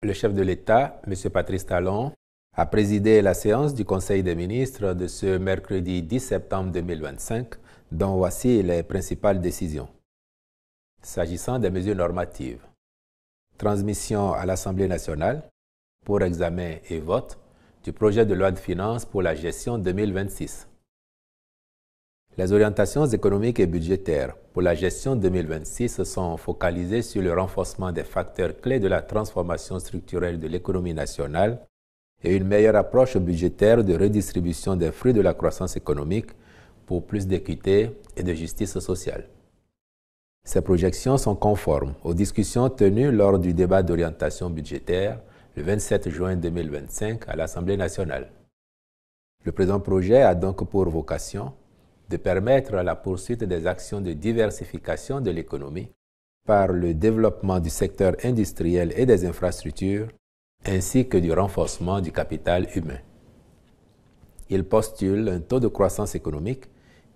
Le chef de l'État, M. Patrice Talon, a présidé la séance du Conseil des ministres de ce mercredi 10 septembre 2025, dont voici les principales décisions. S'agissant des mesures normatives, transmission à l'Assemblée nationale pour examen et vote du projet de loi de finances pour la gestion 2026. Les orientations économiques et budgétaires pour la gestion 2026 sont focalisées sur le renforcement des facteurs clés de la transformation structurelle de l'économie nationale et une meilleure approche budgétaire de redistribution des fruits de la croissance économique pour plus d'équité et de justice sociale. Ces projections sont conformes aux discussions tenues lors du débat d'orientation budgétaire le 27 juin 2025 à l'Assemblée nationale. Le présent projet a donc pour vocation de permettre la poursuite des actions de diversification de l'économie par le développement du secteur industriel et des infrastructures, ainsi que du renforcement du capital humain. Il postule un taux de croissance économique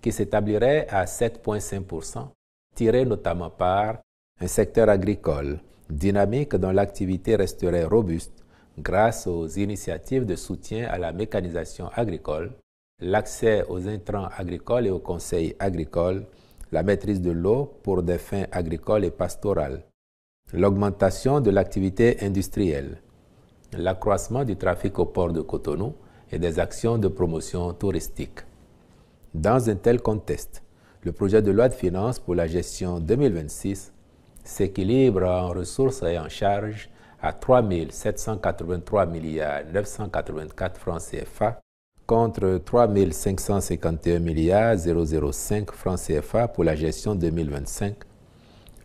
qui s'établirait à 7,5%, tiré notamment par un secteur agricole dynamique dont l'activité resterait robuste grâce aux initiatives de soutien à la mécanisation agricole, l'accès aux intrants agricoles et aux conseils agricoles, la maîtrise de l'eau pour des fins agricoles et pastorales, l'augmentation de l'activité industrielle, l'accroissement du trafic au port de Cotonou et des actions de promotion touristique. Dans un tel contexte, le projet de loi de finances pour la gestion 2026 s'équilibre en ressources et en charges à 3 783 984 francs CFA contre 3 551 005 francs CFA pour la gestion 2025,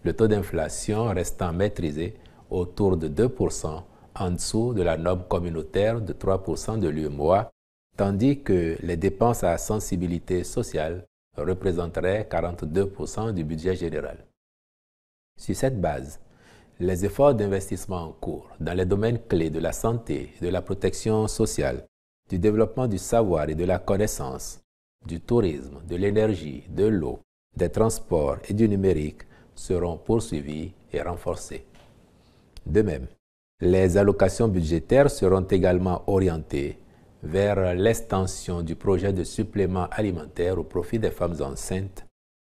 le taux d'inflation restant maîtrisé autour de 2%, en dessous de la norme communautaire de 3% de l'UEMOA, tandis que les dépenses à sensibilité sociale représenteraient 42% du budget général. Sur cette base, les efforts d'investissement en cours dans les domaines clés de la santé et de la protection sociale, du développement du savoir et de la connaissance, du tourisme, de l'énergie, de l'eau, des transports et du numérique seront poursuivis et renforcés. De même, les allocations budgétaires seront également orientées vers l'extension du projet de supplément alimentaire au profit des femmes enceintes,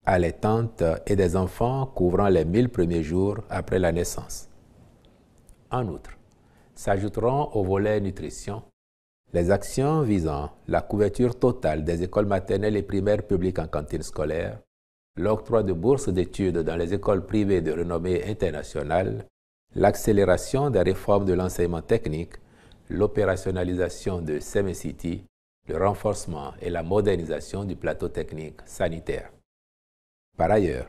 allaitantes et des enfants couvrant les 1000 premiers jours après la naissance. En outre, s'ajouteront au volet nutrition les actions visant la couverture totale des écoles maternelles et primaires publiques en cantine scolaire, l'octroi de bourses d'études dans les écoles privées de renommée internationale, l'accélération des réformes de l'enseignement technique, l'opérationnalisation de SEMECITY, le renforcement et la modernisation du plateau technique sanitaire. Par ailleurs,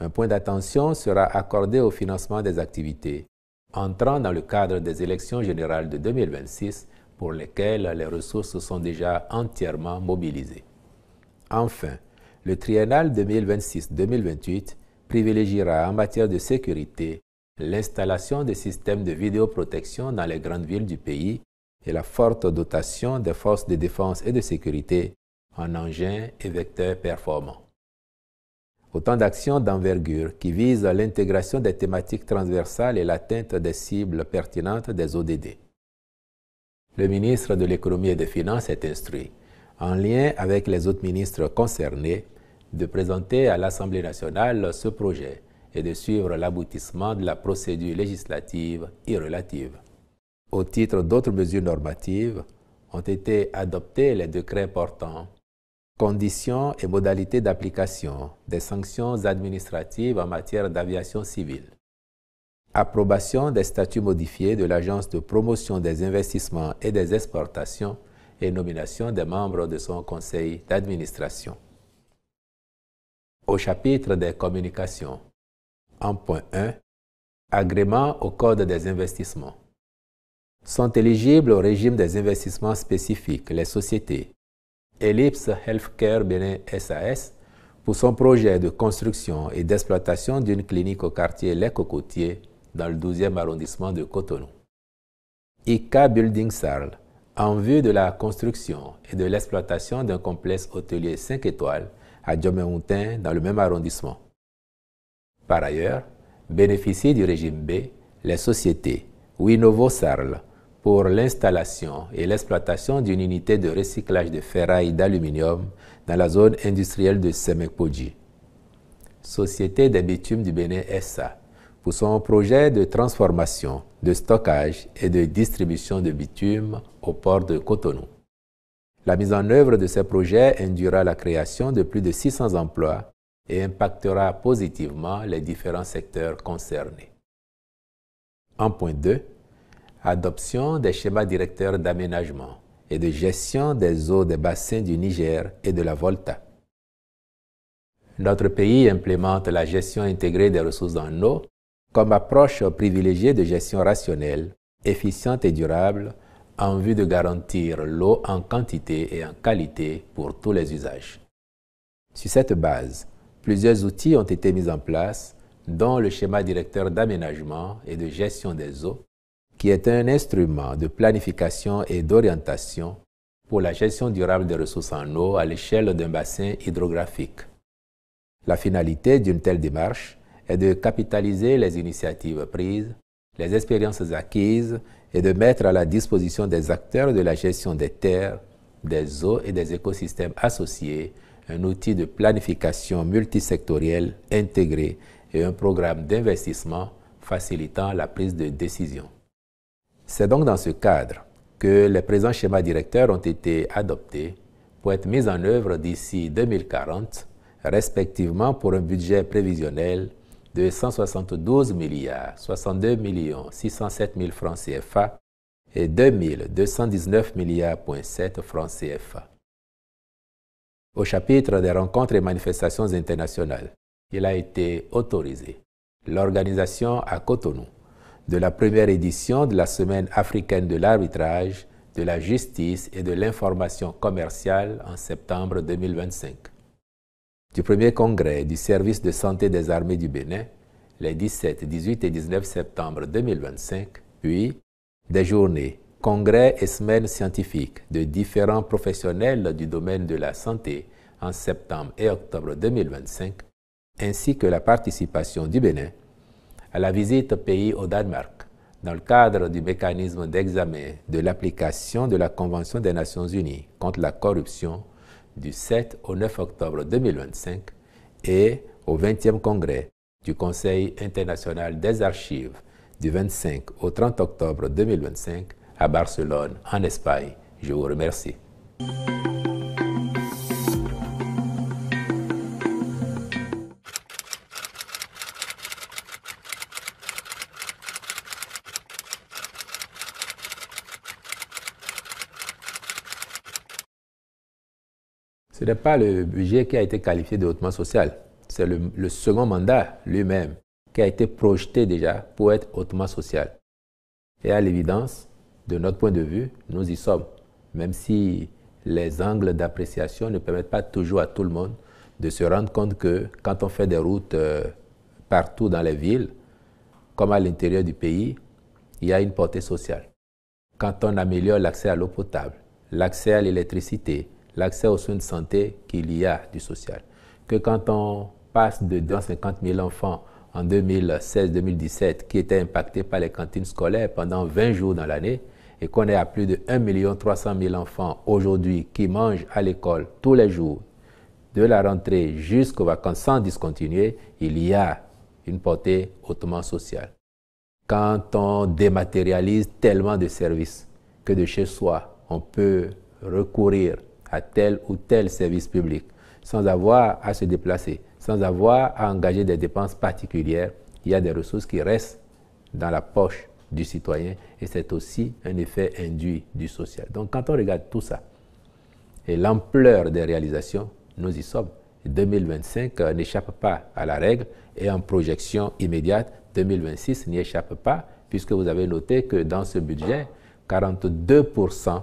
un point d'attention sera accordé au financement des activités entrant dans le cadre des élections générales de 2026 pour lesquelles les ressources sont déjà entièrement mobilisées. Enfin, le triennal 2026-2028 privilégiera en matière de sécurité l'installation des systèmes de vidéoprotection dans les grandes villes du pays et la forte dotation des forces de défense et de sécurité en engins et vecteurs performants. Autant d'actions d'envergure qui visent l'intégration des thématiques transversales et l'atteinte des cibles pertinentes des ODD. Le ministre de l'Économie et des Finances est instruit, en lien avec les autres ministres concernés, de présenter à l'Assemblée nationale ce projet et de suivre l'aboutissement de la procédure législative y relative. Au titre d'autres mesures normatives, ont été adoptés les décrets portant conditions et modalités d'application des sanctions administratives en matière d'aviation civile, approbation des statuts modifiés de l'Agence de promotion des investissements et des exportations et nomination des membres de son conseil d'administration. Au chapitre des communications, en point 1, agrément au Code des investissements. Sont éligibles au régime des investissements spécifiques les sociétés Ellipse Healthcare Bénin SAS pour son projet de construction et d'exploitation d'une clinique au quartier Les Cocotiers dans le 12e arrondissement de Cotonou. ICA Building Sarl en vue de la construction et de l'exploitation d'un complexe hôtelier 5 étoiles à Djomé-Houtin dans le même arrondissement. Par ailleurs, bénéficient du régime B les sociétés Winovo Sarl pour l'installation et l'exploitation d'une unité de recyclage de ferraille d'aluminium dans la zone industrielle de Semekpoji. Société des bitumes du Bénin SA pour son projet de transformation, de stockage et de distribution de bitume au port de Cotonou. La mise en œuvre de ces projets induira la création de plus de 600 emplois et impactera positivement les différents secteurs concernés. En point 2, adoption des schémas directeurs d'aménagement et de gestion des eaux des bassins du Niger et de la Volta. Notre pays implémente la gestion intégrée des ressources en eau comme approche privilégiée de gestion rationnelle, efficiente et durable en vue de garantir l'eau en quantité et en qualité pour tous les usages. Sur cette base, plusieurs outils ont été mis en place, dont le schéma directeur d'aménagement et de gestion des eaux, qui est un instrument de planification et d'orientation pour la gestion durable des ressources en eau à l'échelle d'un bassin hydrographique. La finalité d'une telle démarche est de capitaliser les initiatives prises, les expériences acquises et de mettre à la disposition des acteurs de la gestion des terres, des eaux et des écosystèmes associés un outil de planification multisectorielle intégré et un programme d'investissement facilitant la prise de décision. C'est donc dans ce cadre que les présents schémas directeurs ont été adoptés pour être mis en œuvre d'ici 2040, respectivement pour un budget prévisionnel de 172 milliards 62 607 000 francs CFA et 2219 milliards 7 francs CFA. Au chapitre des rencontres et manifestations internationales, il a été autorisé l'organisation à Cotonou de la première édition de la Semaine africaine de l'arbitrage, de la justice et de l'information commerciale en septembre 2025. Du premier congrès du service de santé des armées du Bénin, les 17, 18 et 19 septembre 2025, puis des journées, congrès et semaines scientifiques de différents professionnels du domaine de la santé en septembre et octobre 2025, ainsi que la participation du Bénin à la visite pays au Danemark dans le cadre du mécanisme d'examen de l'application de la Convention des Nations Unies contre la corruption du 7 au 9 octobre 2025 et au 20e congrès du Conseil international des archives du 25 au 30 octobre 2025 à Barcelone, en Espagne. Je vous remercie. Ce n'est pas le budget qui a été qualifié de hautement social. C'est le second mandat lui-même qui a été projeté déjà pour être hautement social. Et à l'évidence, de notre point de vue, nous y sommes. Même si les angles d'appréciation ne permettent pas toujours à tout le monde de se rendre compte que quand on fait des routes partout dans les villes, comme à l'intérieur du pays, il y a une portée sociale. Quand on améliore l'accès à l'eau potable, l'accès à l'électricité, l'accès aux soins de santé, qu'il y a du social. Que quand on passe de 250 000 enfants en 2016-2017 qui étaient impactés par les cantines scolaires pendant 20 jours dans l'année et qu'on est à plus de 1 300 000 enfants aujourd'hui qui mangent à l'école tous les jours, de la rentrée jusqu'aux vacances sans discontinuer, il y a une portée hautement sociale. Quand on dématérialise tellement de services que de chez soi, on peut recourir à tel ou tel service public sans avoir à se déplacer, sans avoir à engager des dépenses particulières, il y a des ressources qui restent dans la poche du citoyen et c'est aussi un effet induit du social. Donc quand on regarde tout ça et l'ampleur des réalisations, nous y sommes. 2025 n'échappe pas à la règle et en projection immédiate, 2026 n'y échappe pas puisque vous avez noté que dans ce budget, 42%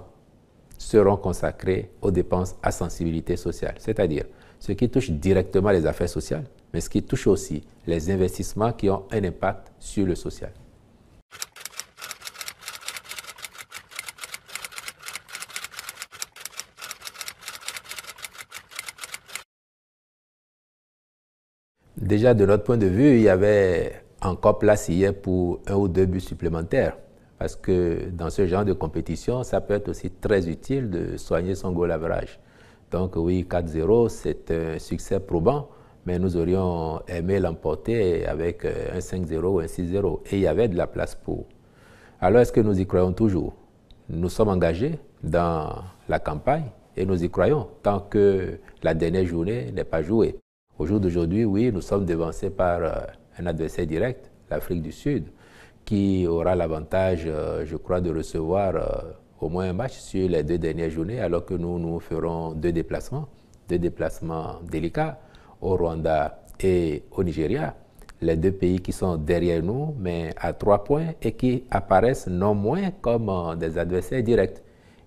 seront consacrés aux dépenses à sensibilité sociale, c'est-à-dire ce qui touche directement les affaires sociales, mais ce qui touche aussi les investissements qui ont un impact sur le social. Déjà, de notre point de vue, il y avait encore place hier pour 1 ou 2 bus supplémentaires. parce que dans ce genre de compétition, ça peut être aussi très utile de soigner son goal average. Donc oui, 4-0, c'est un succès probant, mais nous aurions aimé l'emporter avec un 5-0 ou un 6-0, et il y avait de la place pour. Alors est-ce que nous y croyons toujours? Nous sommes engagés dans la campagne et nous y croyons tant que la dernière journée n'est pas jouée. Au jour d'aujourd'hui, oui, nous sommes devancés par un adversaire direct, l'Afrique du Sud, qui aura l'avantage, je crois, de recevoir au moins un match sur les 2 dernières journées, alors que nous ferons 2 déplacements délicats au Rwanda et au Nigeria, les 2 pays qui sont derrière nous, mais à 3 points et qui apparaissent non moins comme des adversaires directs.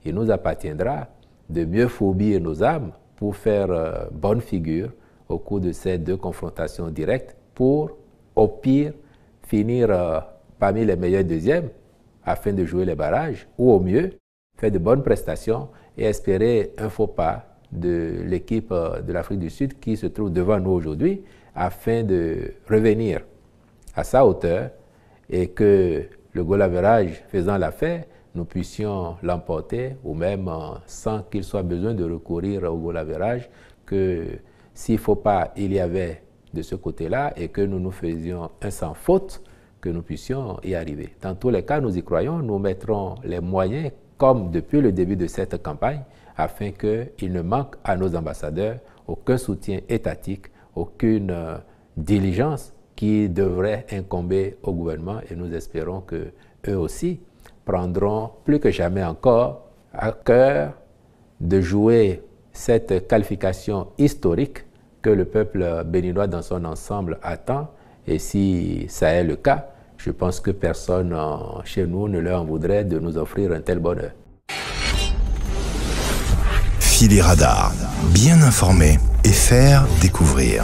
Il nous appartiendra de mieux fourbir nos âmes pour faire bonne figure au cours de ces 2 confrontations directes pour, au pire, finir parmi les meilleurs deuxièmes afin de jouer les barrages, ou au mieux, faire de bonnes prestations et espérer un faux pas de l'équipe de l'Afrique du Sud qui se trouve devant nous aujourd'hui afin de revenir à sa hauteur et que le goal average faisant l'affaire, nous puissions l'emporter ou même sans qu'il soit besoin de recourir au goal average, que s'il faut pas, il y avait de ce côté-là et que nous faisions un sans faute, que nous puissions y arriver. Dans tous les cas, nous y croyons, nous mettrons les moyens, comme depuis le début de cette campagne, afin qu'il ne manque à nos ambassadeurs aucun soutien étatique, aucune diligence qui devrait incomber au gouvernement, et nous espérons qu'eux aussi prendront plus que jamais encore à cœur de jouer cette qualification historique que le peuple béninois dans son ensemble attend. Et si ça est le cas, je pense que personne chez nous ne leur en voudrait de nous offrir un tel bonheur. Filet Radar, bien informer et faire découvrir.